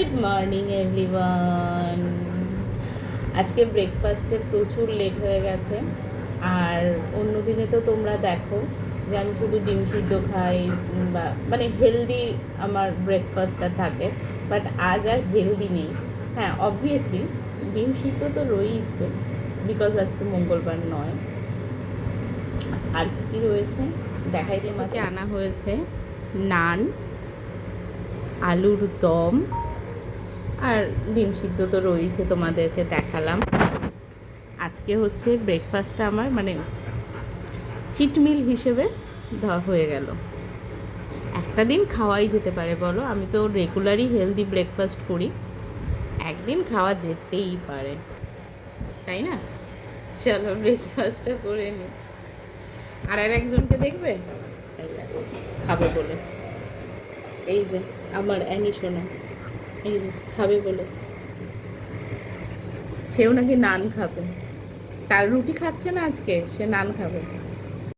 Good morning everyone. আজকে ব্রেকফাস্টে প্রচুর লেট হয়ে গেছে। আর অন্য দিনে তো তোমরা দেখো যে আমি শুধু ডিম সিদ্ধ খাই, বা মানে হেলদি আমার ব্রেকফাস্টটা থাকে। বাট আজ আর হেলদি নেই। হ্যাঁ, অবভিয়াসলি ডিম সিদ্ধ তো রয়েইছে, বিকজ আজকে মঙ্গলবার নয়। আর কী রয়েছে দেখাই দিয়ে আমাকে আনা হয়েছে নান, আলুর দম, আর ডিম সিদ্ধ তো রয়েছে, তোমাদেরকে দেখালাম। আজকে হচ্ছে ব্রেকফাস্টটা আমার মানে চিট মিল হিসেবে হয়ে গেল। একটা দিন খাওয়াই যেতে পারে বলো, আমি তো রেগুলারই হেলদি ব্রেকফাস্ট করি, একদিন খাওয়া যেতেই পারে, তাই না? চলো ব্রেকফাস্টটা করে নি। আর একজনকে দেখবে খাবে বলে, এই যে আমার অ্যানি সোনা, এই যে খাবে বলে, সেও নাকি নান খাবে। তার রুটি খাচ্ছে না আজকে, সে নান খাবে।